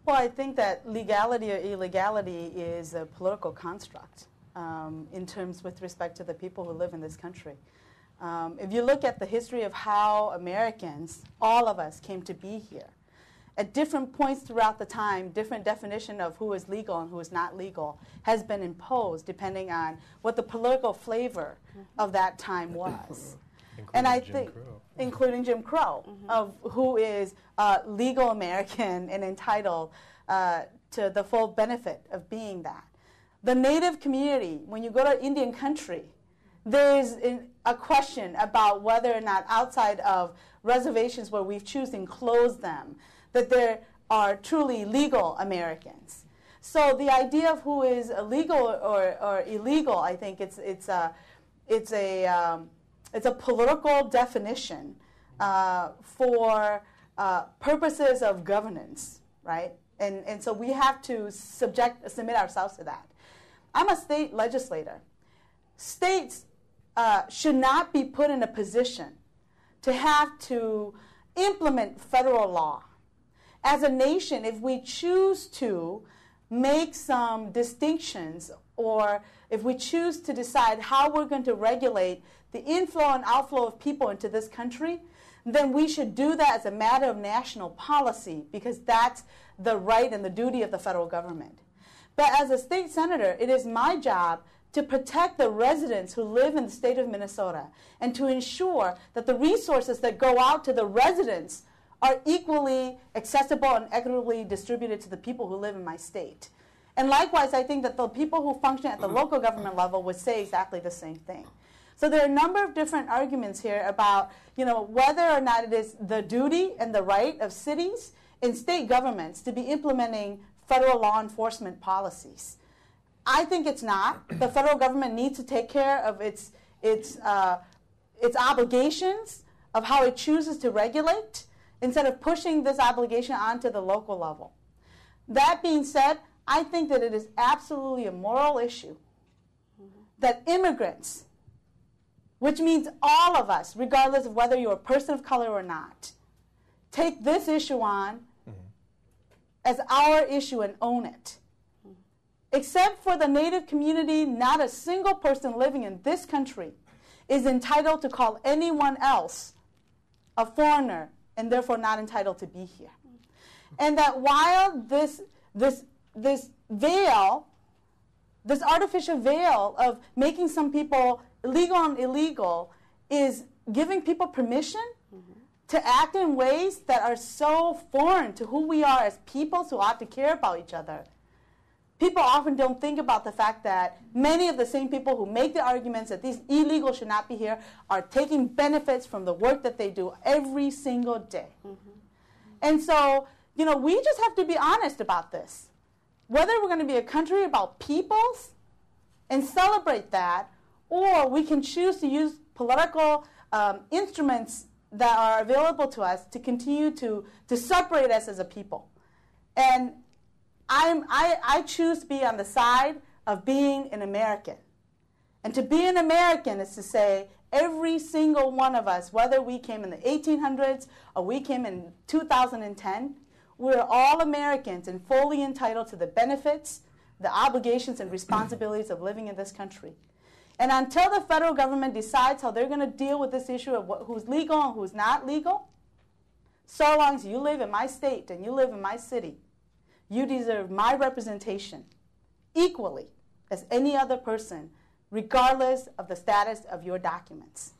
Well, I think that legality or illegality is a political construct in terms with respect to the people who live in this country. If you look at the history of how Americans, all of us, came to be here, at different points throughout the time, different definition of who is legal and who is not legal has been imposed depending on what the political flavor of that time was. Including Jim Crow, of who is legal American and entitled to the full benefit of being that. The Native community, when you go to Indian country, there's a question about whether or not outside of reservations where we've chosen to close them, that there are truly legal Americans. So the idea of who is illegal or illegal, I think it's a political definition for purposes of governance, right? And so we have to submit ourselves to that. I'm a state legislator. States should not be put in a position to have to implement federal law. As a nation, if we choose to make some distinctions, or if we choose to decide how we're going to regulate the inflow and outflow of people into this country, then we should do that as a matter of national policy, because that's the right and the duty of the federal government. But as a state senator, it is my job to protect the residents who live in the state of Minnesota and to ensure that the resources that go out to the residents are equally accessible and equitably distributed to the people who live in my state. And likewise, I think that the people who function at the local government level would say exactly the same thing. So there are a number of different arguments here about, whether or not it is the duty and the right of cities and state governments to be implementing federal law enforcement policies. I think it's not. The federal government needs to take care of its obligations of how it chooses to regulate instead of pushing this obligation onto the local level. That being said, I think that it is absolutely a moral issue that immigrants, which means all of us, regardless of whether you're a person of color or not, take this issue on as our issue and own it. Except for the Native community, not a single person living in this country is entitled to call anyone else a foreigner and therefore not entitled to be here. And that while this veil, this artificial veil of making some people legal and illegal is giving people permission to act in ways that are so foreign to who we are as peoples who ought to care about each other. People often don't think about the fact that many of the same people who make the arguments that these illegals should not be here are taking benefits from the work that they do every single day. And so, we just have to be honest about this. Whether we're going to be a country about peoples and celebrate that, or we can choose to use political instruments that are available to us to continue to separate us as a people. And I choose to be on the side of being an American. And to be an American is to say every single one of us, whether we came in the 1800s or we came in 2010, we're all Americans and fully entitled to the benefits, the obligations, and responsibilities of living in this country. And until the federal government decides how they're going to deal with this issue of who's legal and who's not legal, so long as you live in my state and you live in my city, you deserve my representation equally as any other person, regardless of the status of your documents.